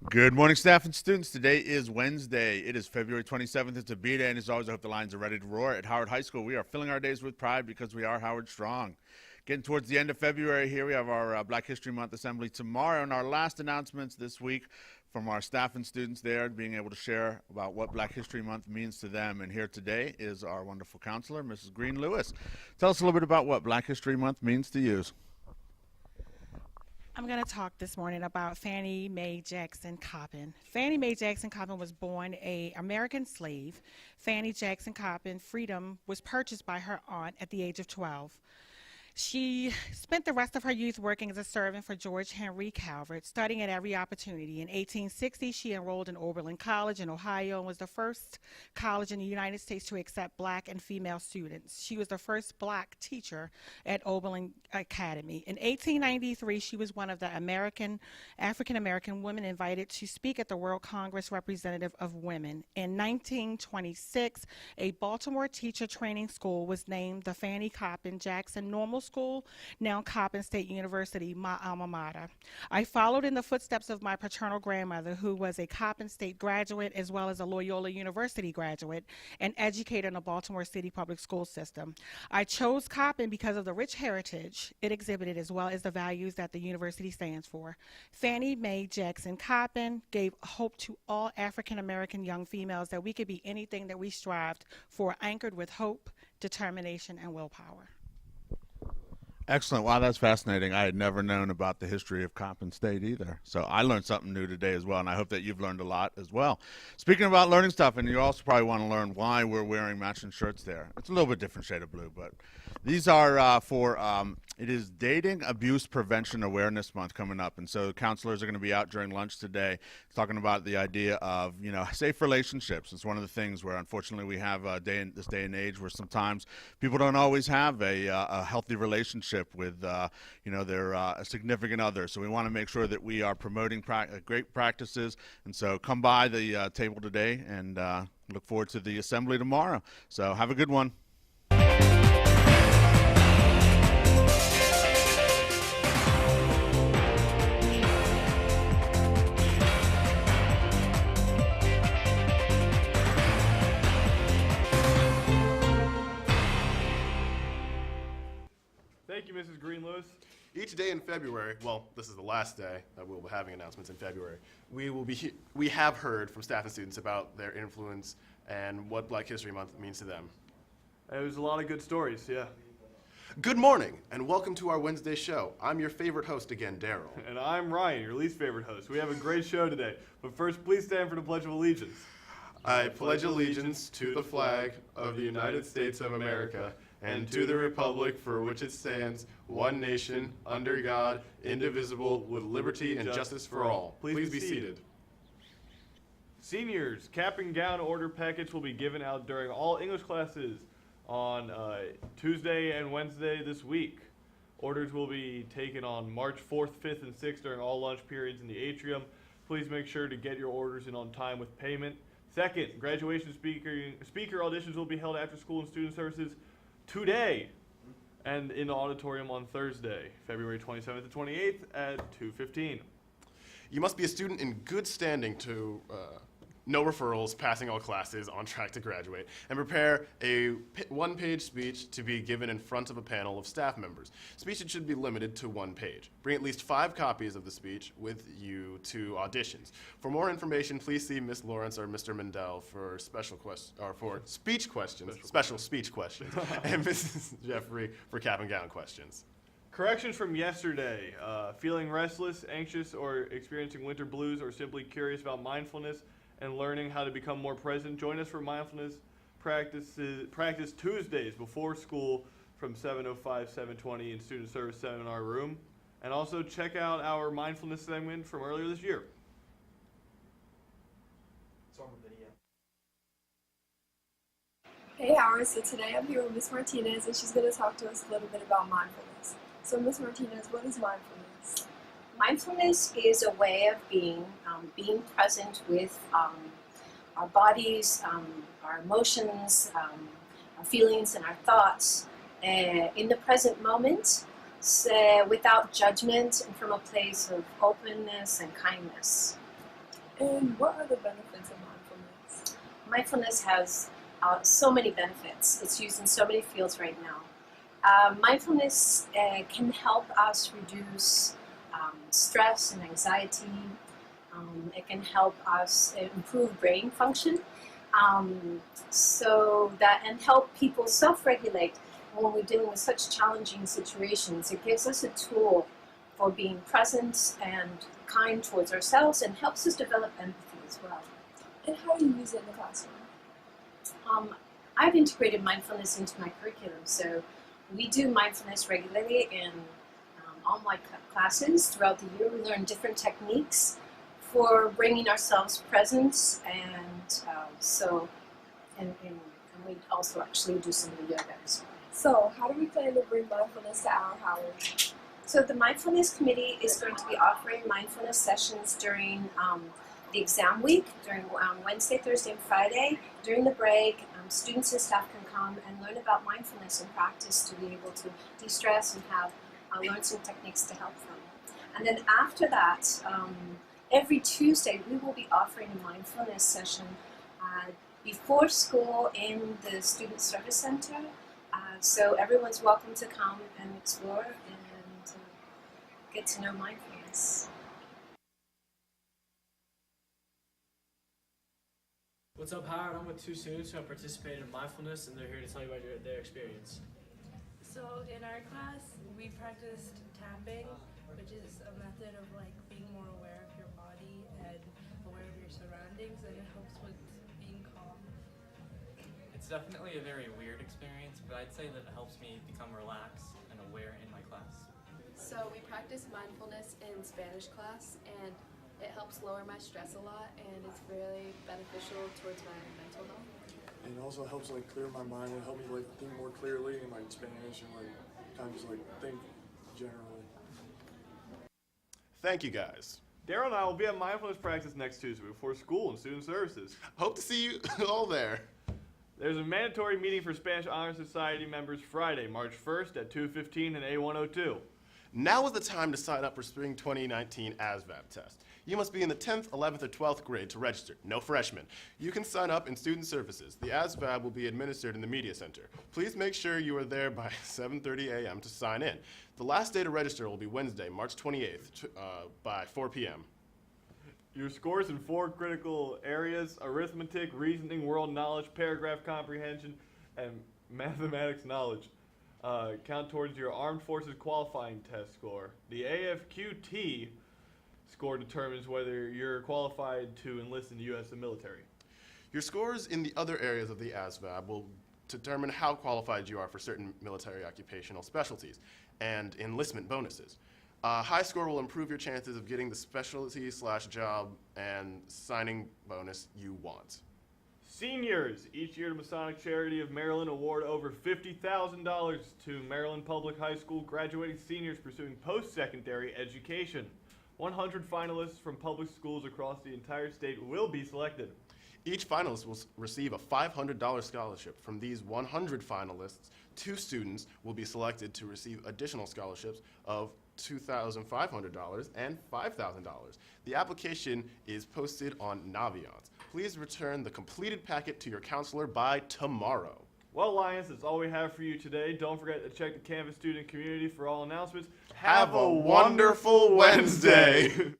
Good morning, staff and students. Today is Wednesday. It is February 27th. It's a B-Day, and as always, I hope the Lions are ready to roar. At Howard High School, we are filling our days with pride because we are Howard Strong. Getting towards the end of February here, we have our Black History Month Assembly tomorrow, and our last announcements this week from our staff and students there, being able to share about what Black History Month means to them. And here today is our wonderful counselor, Mrs. Green Lewis. Tell us a little bit about what Black History Month means to you. I'm going to talk this morning about Fannie Mae Jackson Coppin. Fannie Mae Jackson Coppin was born an American slave. Fannie Jackson Coppin freedom was purchased by her aunt at the age of 12. She spent the rest of her youth working as a servant for George Henry Calvert, studying at every opportunity. In 1860, she enrolled in Oberlin College in Ohio and was the first college in the United States to accept black and female students. She was the first black teacher at Oberlin Academy. In 1893, she was one of the African-American women invited to speak at the World Congress Representative of Women. In 1926, a Baltimore teacher training school was named the Fannie Coppin Jackson Normal School, now Coppin State University, my alma mater. I followed in the footsteps of my paternal grandmother, who was a Coppin State graduate as well as a Loyola University graduate and educator in the Baltimore City public school system. I chose Coppin because of the rich heritage it exhibited as well as the values that the university stands for. Fannie Mae Jackson Coppin gave hope to all African American young females that we could be anything that we strived for, anchored with hope, determination, and willpower. Excellent. Wow, that's fascinating. I had never known about the history of Coppin State either. So I learned something new today as well, and I hope that you've learned a lot as well. Speaking about learning stuff, and you also probably want to learn why we're wearing matching shirts there. It's a little bit different shade of blue, but these are it is Dating Abuse Prevention Awareness Month coming up, and so counselors are going to be out during lunch today talking about the idea of, safe relationships. It's one of the things where, unfortunately, we have this day and age where sometimes people don't always have a healthy relationship with, their significant other. So we want to make sure that we are promoting great practices, and so come by the table today and look forward to the assembly tomorrow. So have a good one. Thank you, Mrs. Green-Lewis. Each day in February, well, this is the last day that we'll be having announcements in February, we have heard from staff and students about their influence and what Black History Month means to them. It was a lot of good stories, yeah. Good morning, and welcome to our Wednesday show. I'm your favorite host again, Daryl. And I'm Ryan, your least favorite host. We have a great show today. But first, please stand for the Pledge of Allegiance. I pledge allegiance to the flag of the United States of America and to the republic for which it stands, one nation, under God, indivisible, with liberty and justice for all. Please be seated. Seniors, cap and gown order packets will be given out during all English classes on Tuesday and Wednesday this week. Orders will be taken on March 4th, 5th, and 6th during all lunch periods in the atrium. Please make sure to get your orders in on time with payment. Second, graduation speaker auditions will be held after school and student services today and in the auditorium on Thursday, February 27th to 28th at 2:15. You must be a student in good standing to no referrals, passing all classes, on track to graduate, and prepare a one-page speech to be given in front of a panel of staff members. Speeches should be limited to 1 page. Bring at least 5 copies of the speech with you to auditions. For more information, please see Ms. Lawrence or Mr. Mendel for special speech questions, and Mrs. Jeffrey for cap and gown questions. Corrections from yesterday. Feeling restless, anxious, or experiencing winter blues, or simply curious about mindfulness and learning how to become more present, join us for mindfulness practice Tuesdays before school from 7:05, 7:20 in Student Service Seminar Room. And also check out our mindfulness segment from earlier this year. It's on the video. Hey Howard, so today I'm here with Miss Martinez and she's going to talk to us a little bit about mindfulness. So Miss Martinez, what is mindfulness? Mindfulness is a way of being present with our bodies, our emotions, our feelings, and our thoughts in the present moment, without judgment and from a place of openness and kindness. And what are the benefits of mindfulness? Mindfulness has so many benefits. It's used in so many fields right now. Mindfulness can help us reduce stress and anxiety. It can help us improve brain function, and help people self-regulate when we're dealing with such challenging situations. It gives us a tool for being present and kind towards ourselves, and helps us develop empathy as well. And how do you use it in the classroom? I've integrated mindfulness into my curriculum, so we do mindfulness regularly in all my classes throughout the year. We learn different techniques for bringing ourselves present, and we also actually do some of the yoga as well. So, how do we plan to bring mindfulness to our Howard? So the Mindfulness Committee is going to be offering mindfulness sessions during the exam week, during Wednesday, Thursday, and Friday. During the break, students and staff can come and learn about mindfulness and practice to be able to de-stress and have learn some techniques to help them. And then after that, every Tuesday we will be offering a mindfulness session before school in the Student Service Center. So everyone's welcome to come and explore and get to know mindfulness. What's up, Howard? I'm with two students who have participated in mindfulness, and they're here to tell you about their experience. So in our class, we practiced tapping, which is a method of being more aware of your body and aware of your surroundings, and it helps with being calm. It's definitely a very weird experience, but I'd say that it helps me become relaxed and aware in my class. So we practice mindfulness in Spanish class, and it helps lower my stress a lot, and it's really beneficial towards my mental health. And it also helps clear my mind and help me think more clearly in Spanish and kind of just think generally. Thank you guys. Daryl and I will be at mindfulness practice next Tuesday before school and student services. Hope to see you all there. There's a mandatory meeting for Spanish Honor Society members Friday, March 1st at 2:15 and A102. Now is the time to sign up for Spring 2019 ASVAB test. You must be in the 10th, 11th, or 12th grade to register. No freshmen. You can sign up in Student Services. The ASVAB will be administered in the Media Center. Please make sure you are there by 7:30 a.m. to sign in. The last day to register will be Wednesday, March 28th by 4 p.m. Your scores in 4 critical areas: arithmetic, reasoning, world knowledge, paragraph comprehension, and mathematics knowledge count towards your Armed Forces qualifying test score. The AFQT score determines whether you're qualified to enlist in the U.S. military. Your scores in the other areas of the ASVAB will determine how qualified you are for certain military occupational specialties and enlistment bonuses. A high score will improve your chances of getting the specialty/job and signing bonus you want. Seniors, each year the Masonic Charity of Maryland award over $50,000 to Maryland Public High School graduating seniors pursuing post-secondary education. 100 finalists from public schools across the entire state will be selected. Each finalist will receive a $500 scholarship. From these 100 finalists, 2 students will be selected to receive additional scholarships of $2,500 and $5,000. The application is posted on Naviance. Please return the completed packet to your counselor by tomorrow. Well, Lions, that's all we have for you today. Don't forget to check the Canvas student community for all announcements. Have a wonderful Wednesday.